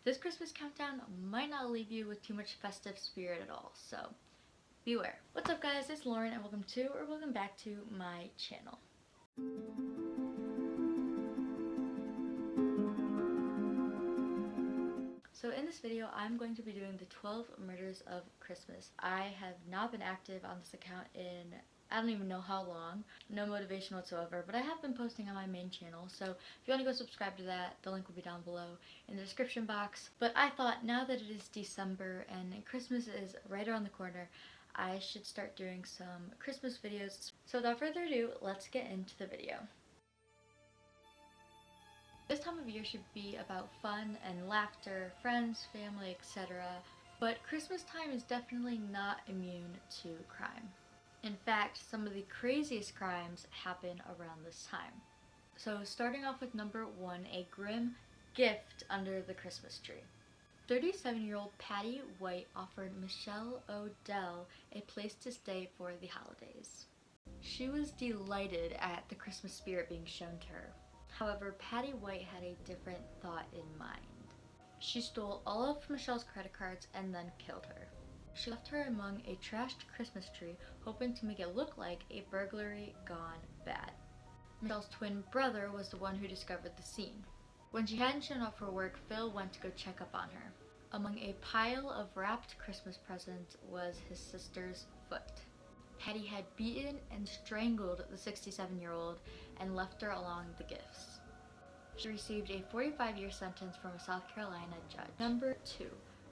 This Christmas countdown might not leave you with too much festive spirit at all, so beware. What's up guys, it's Lauren and welcome back to my channel. So in this video, I'm going to be doing the 12 murders of Christmas. I have not been active on this account in I don't even know how long, no motivation whatsoever, but I have been posting on my main channel, so if you want to go subscribe to that, the link will be down below in the description box. But I thought now that it is December and Christmas is right around the corner, I should start doing some Christmas videos. So without further ado, let's get into the video. This time of year should be about fun and laughter, friends, family, etc. But Christmas time is definitely not immune to crime. In fact, some of the craziest crimes happen around this time. So starting off with number 1, a grim gift under the Christmas tree. 37-year-old Patty White offered Michelle Odell a place to stay for the holidays. She was delighted at the Christmas spirit being shown to her. However, Patty White had a different thought in mind. She stole all of Michelle's credit cards and then killed her. She left her among a trashed Christmas tree, hoping to make it look like a burglary gone bad. Michelle's twin brother was the one who discovered the scene. When she hadn't shown up for work, Phil went to go check up on her. Among a pile of wrapped Christmas presents was his sister's foot. Patty had beaten and strangled the 67-year-old and left her along the gifts. She received a 45-year sentence from a South Carolina judge. Number 2.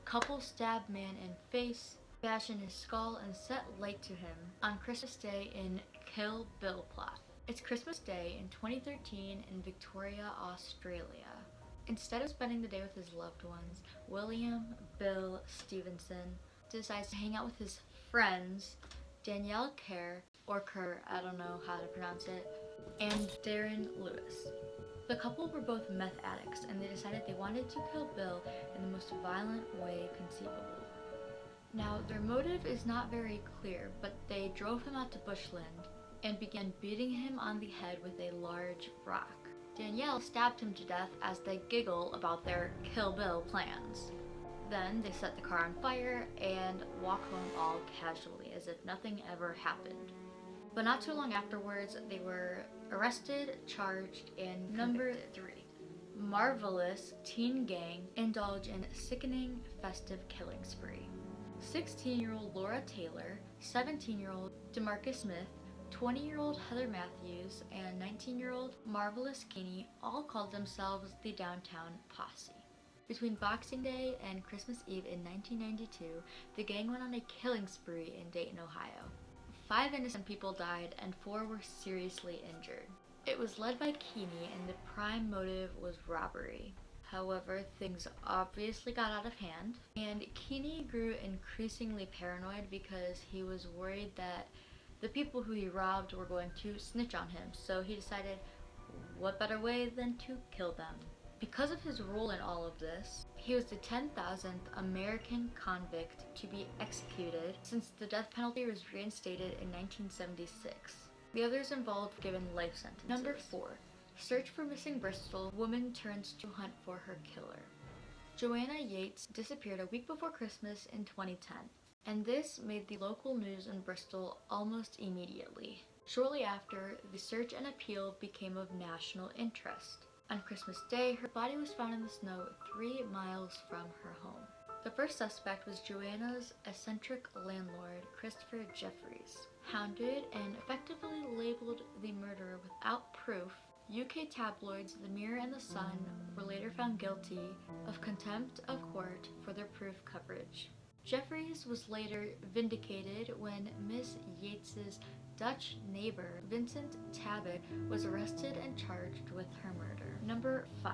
Couple stabbed man in face, bash in his skull, and set light to him on Christmas Day in Kill Bill plot. It's Christmas Day in 2013 in Victoria, Australia. Instead of spending the day with his loved ones, William Bill Stevenson decides to hang out with his friends, Danielle Kerr, or Kerr, I don't know how to pronounce it, and Darren Lewis. The couple were both meth addicts, and they decided they wanted to kill Bill in the most violent way conceivable. Now, their motive is not very clear, but they drove him out to bushland and began beating him on the head with a large rock. Danielle stabbed him to death as they giggle about their Kill Bill plans. Then they set the car on fire and walk home all casually, as if nothing ever happened. But not too long afterwards, they were arrested, charged, and number 3. Marvelous teen gang indulge in sickening festive killing spree. 16-year-old Laura Taylor, 17-year-old DeMarcus Smith, 20-year-old Heather Matthews, and 19-year-old Marvelous Keeney all called themselves the Downtown Posse. Between Boxing Day and Christmas Eve in 1992, the gang went on a killing spree in Dayton, Ohio. 5 innocent people died and 4 were seriously injured. It was led by Keeney and the prime motive was robbery. However, things obviously got out of hand, and Keeney grew increasingly paranoid because he was worried that the people who he robbed were going to snitch on him, so he decided what better way than to kill them. Because of his role in all of this, he was the 10,000th American convict to be executed since the death penalty was reinstated in 1976. The others involved given life sentences. Number 4. Search for missing Bristol. Woman turns to hunt for her killer. Joanna Yates disappeared a week before Christmas in 2010, and this made the local news in Bristol almost immediately. Shortly after, the search and appeal became of national interest. On Christmas Day, her body was found in the snow 3 miles from her home. The first suspect was Joanna's eccentric landlord, Christopher Jeffries. Hounded and effectively labeled the murderer without proof, UK tabloids The Mirror and The Sun were later found guilty of contempt of court for their proof coverage. Jeffries was later vindicated when Miss Yates's Dutch neighbor, Vincent Tabbitt, was arrested and charged with her murder. Number 5.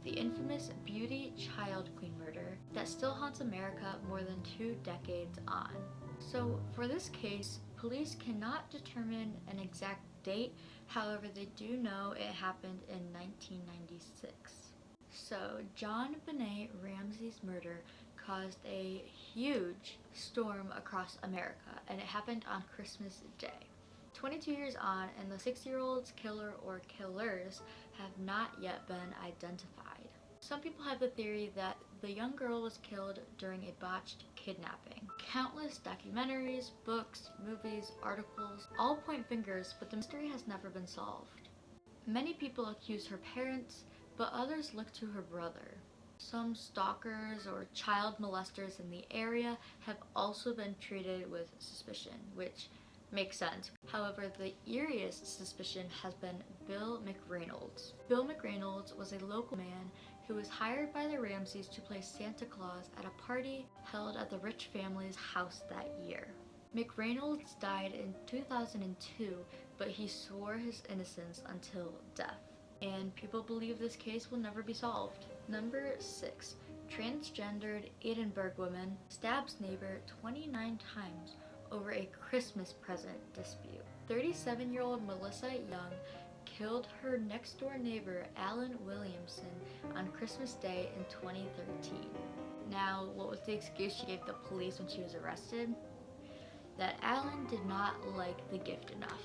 The infamous Beauty Child Queen murder that still haunts America more than 2 decades on. So for this case, police cannot determine an exact date, however they do know it happened in 1996. So John Benet Ramsey's murder caused a huge storm across America, and it happened on Christmas Day. 22 years on, and the 6-year-old's killer or killers have not yet been identified. some people have the theory that the young girl was killed during a botched kidnapping. Countless documentaries, books, movies, articles all point fingers, but the mystery has never been solved. Many people accuse her parents, but others look to her brother. Some stalkers or child molesters in the area have also been treated with suspicion, which makes sense. However, the eeriest suspicion has been Bill McReynolds. Bill McReynolds was a local man who was hired by the Ramseys to play Santa Claus at a party held at the rich family's house that year. McReynolds died in 2002, but he swore his innocence until death. And people believe this case will never be solved. Number 6. Transgendered Edinburgh woman stabs neighbor 29 times over a Christmas present dispute. 37-year-old Melissa Young killed her next-door neighbor Alan Williamson on Christmas Day in 2013. Now, what was the excuse she gave the police when she was arrested? That Alan did not like the gift enough.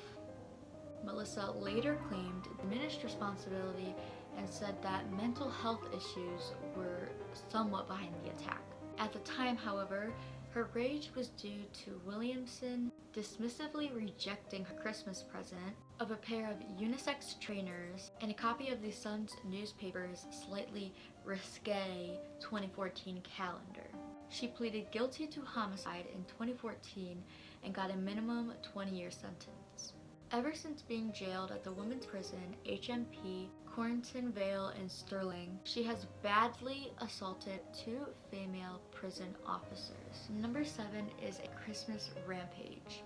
Melissa later claimed diminished responsibility and said that mental health issues were somewhat behind the attack. At the time, however, her rage was due to Williamson dismissively rejecting her Christmas present of a pair of unisex trainers and a copy of the Sun's newspaper's slightly risque 2014 calendar. She pleaded guilty to homicide in 2014 and got a minimum 20-year sentence. Ever since being jailed at the women's prison, HMP Cornton Vale in Stirling, she has badly assaulted 2 female prison officers. Number 7 is a Christmas rampage.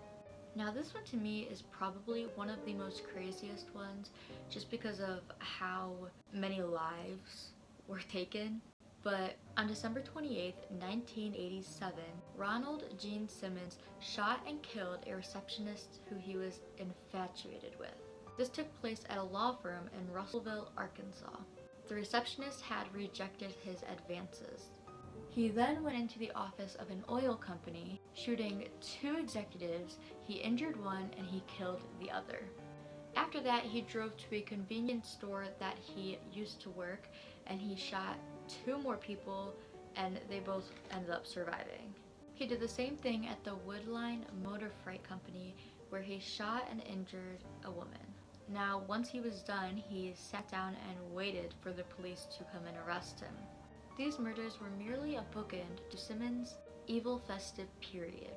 Now this one to me is probably one of the most craziest ones just because of how many lives were taken. But on December 28, 1987, Ronald Gene Simmons shot and killed a receptionist who he was infatuated with. This took place at a law firm in Russellville, Arkansas. The receptionist had rejected his advances. He then went into the office of an oil company, shooting 2 executives. He injured one and he killed the other. After that, he drove to a convenience store that he used to work and he shot 2 more people and they both ended up surviving. He did the same thing at the Woodline Motor Freight Company where he shot and injured a woman. Now, once he was done, he sat down and waited for the police to come and arrest him. These murders were merely a bookend to Simmons' evil festive period.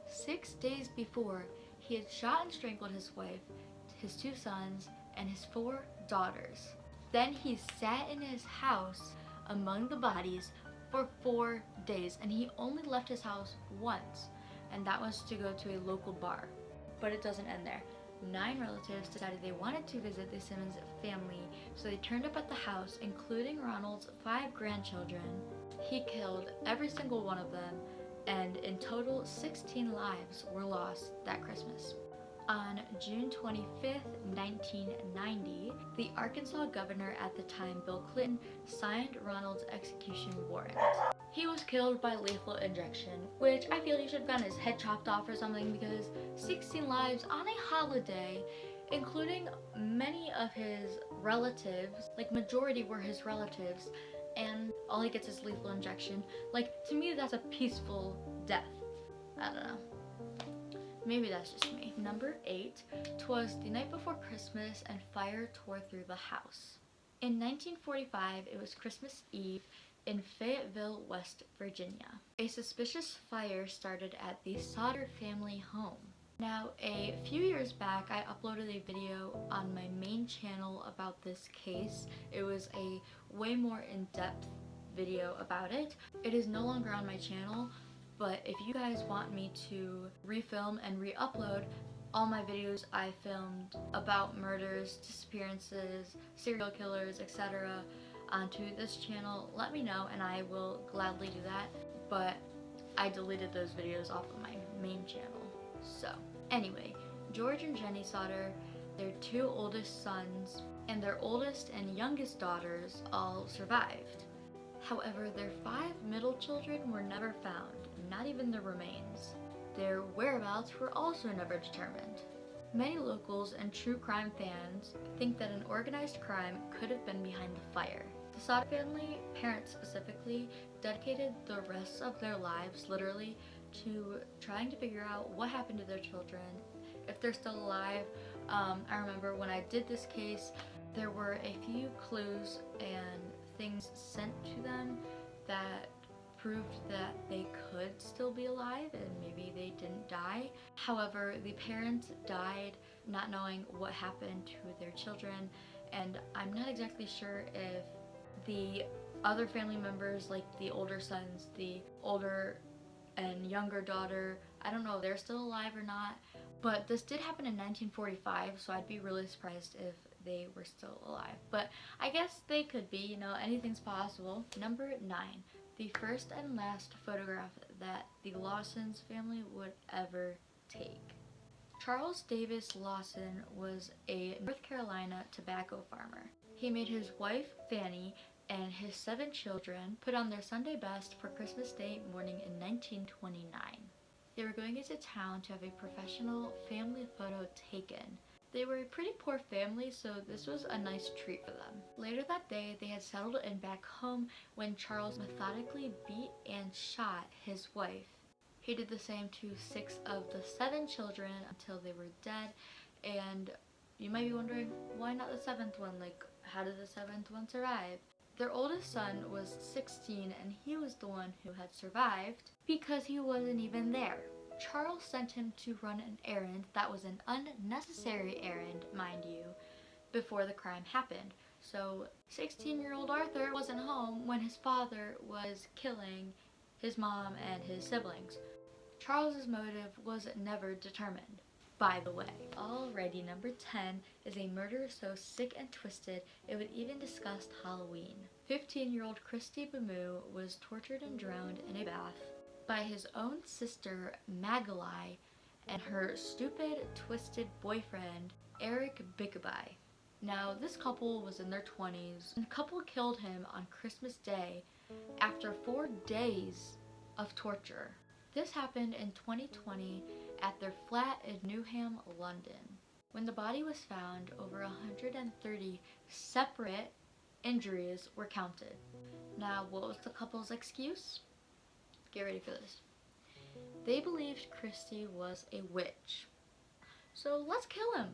6 days before, he had shot and strangled his wife, his 2 sons, and his 4 daughters. Then he sat in his house among the bodies for 4 days, and he only left his house once, and that was to go to a local bar. But it doesn't end there. 9 relatives decided they wanted to visit the Simmons family, so they turned up at the house, including Ronald's 5 grandchildren. He killed every single one of them, and in total 16 lives were lost that Christmas. On June 25th, 1990, the Arkansas governor at the time, Bill Clinton, signed Ronald's execution warrant. He was killed by lethal injection, which I feel he should have gotten his head chopped off or something, because 16 lives on a holiday, including many of his relatives, like majority were his relatives, and all he gets is lethal injection. Like, to me that's a peaceful death. I don't know. Maybe that's just me. Number 8, 'twas the night before Christmas and fire tore through the house. In 1945, it was Christmas Eve in Fayetteville, West Virginia. A suspicious fire started at the Sauter family home. Now, a few years back, I uploaded a video on my main channel about this case. It was a way more in-depth video about it. It is no longer on my channel, but if you guys want me to refilm and re-upload all my videos I filmed about murders, disappearances, serial killers, etc. onto this channel, let me know and I will gladly do that. But I deleted those videos off of my main channel. So, anyway, George and Jenny Sauter, their 2 oldest sons, and their oldest and youngest daughters all survived. However, their 5 middle children were never found, not even their remains. Their whereabouts were also never determined. Many locals and true crime fans think that an organized crime could have been behind the fire. The Sodder family, parents specifically, dedicated the rest of their lives literally to trying to figure out what happened to their children, if they're still alive. I remember when I did this case, there were a few clues and things sent to them that proved that they could still be alive and maybe they didn't die. However, the parents died not knowing what happened to their children, and I'm not exactly sure if the other family members, like the older sons, the older and younger daughter, I don't know if they're still alive or not, but this did happen in 1945, so I'd be really surprised if they were still alive. But I guess they could be, you know, anything's possible. Number 9, the first and last photograph that the Lawsons family would ever take. Charles Davis Lawson was a North Carolina tobacco farmer. He made his wife, Fanny, and his 7 children put on their Sunday best for Christmas Day morning in 1929. They were going into town to have a professional family photo taken. They were a pretty poor family, so this was a nice treat for them. Later that day, they had settled in back home when Charles methodically beat and shot his wife. He did the same to 6 of the 7 children until they were dead, and you might be wondering, why not the 7th one? Like, how did the 7th one survive? Their oldest son was 16 and he was the one who had survived because he wasn't even there. Charles sent him to run an errand that was an unnecessary errand, mind you, before the crime happened. So 16-year-old Arthur wasn't home when his father was killing his mom and his siblings. Charles's motive was never determined, by the way. Alrighty, number 10 is a murder so sick and twisted it would even discuss Halloween. 15-year-old Christy Bamou was tortured and drowned in a bath by his own sister Magali and her stupid, twisted boyfriend Eric Bickaby. Now, this couple was in their 20s, and the couple killed him on Christmas Day after 4 days of torture. This happened in 2020 at their flat in Newham, London. When the body was found, over 130 separate injuries were counted. Now, what was the couple's excuse? Get ready for this. They believed Christy was a witch. So let's kill him.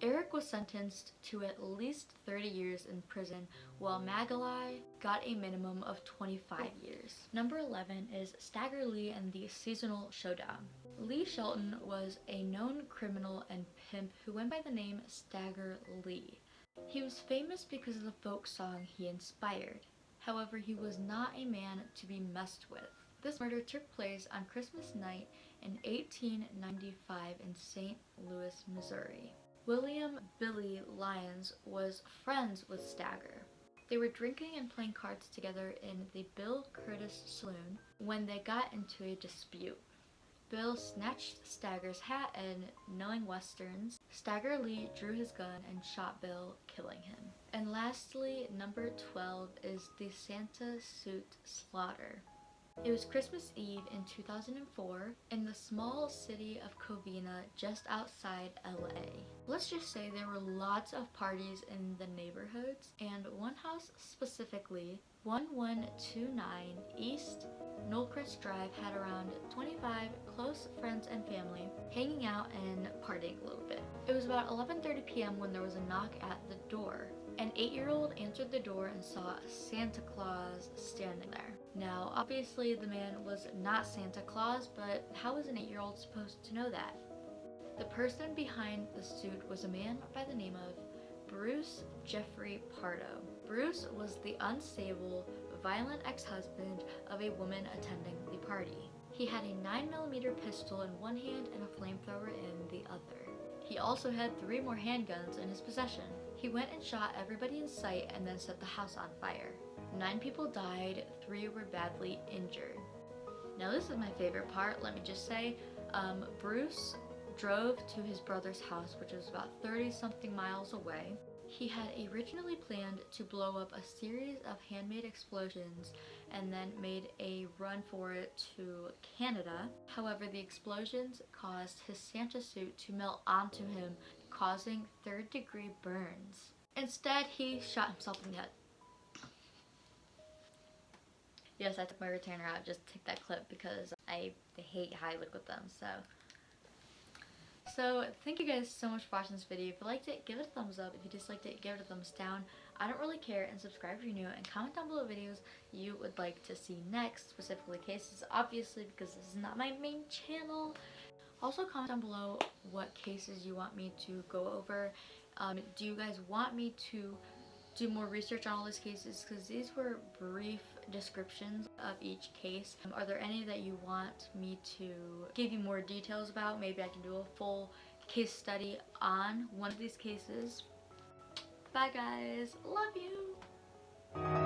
Eric was sentenced to at least 30 years in prison, while Magali got a minimum of 25 years. Number 11 is Stagger Lee and the Seasonal Showdown. Lee Shelton was a known criminal and pimp who went by the name Stagger Lee. He was famous because of the folk song he inspired. However, he was not a man to be messed with. This murder took place on Christmas night in 1895 in St. Louis, Missouri. William Billy Lyons was friends with Stagger. They were drinking and playing cards together in the Bill Curtis Saloon when they got into a dispute. Bill snatched Stagger's hat and, knowing westerns, Stagger Lee drew his gun and shot Bill, killing him. And lastly, number 12 is the Santa Suit Slaughter. It was Christmas Eve in 2004 in the small city of Covina just outside LA. Let's just say there were lots of parties in the neighborhoods, and one house specifically, 1129 East Knollcrest Drive, had around 25 close friends and family hanging out and partying a little bit. It was about 11:30 p.m. when there was a knock at the door. An 8-year-old answered the door and saw Santa Claus standing there. Now, obviously the man was not Santa Claus, but how was an 8-year-old supposed to know that? The person behind the suit was a man by the name of Bruce Jeffrey Pardo. Bruce was the unstable, violent ex-husband of a woman attending the party. He had a 9mm pistol in one hand and a flamethrower in the other. He also had 3 more handguns in his possession. He went and shot everybody in sight and then set the house on fire. 9 people died, 3 were badly injured. Now this is my favorite part, let me just say. Bruce drove to his brother's house, which was about 30-something miles away. He had originally planned to blow up a series of handmade explosions and then made a run for it to Canada. However, the explosions caused his Santa suit to melt onto him, causing 3rd-degree burns. Instead, he shot himself in the head. Yes, I took my retainer out just to take that clip because I hate how I look with them. So thank you guys so much for watching this video. If you liked it, give it a thumbs up. If you disliked it, give it a thumbs down. I don't really care, and subscribe if you're new, and comment down below videos you would like to see next, specifically cases, obviously, because this is not my main channel. Also comment down below what cases you want me to go over. Do you guys want me to do more research on all these cases, because these were brief descriptions of each case. Are there any that you want me to give you more details about? Maybe I can do a full case study on one of these cases. Bye guys, love you!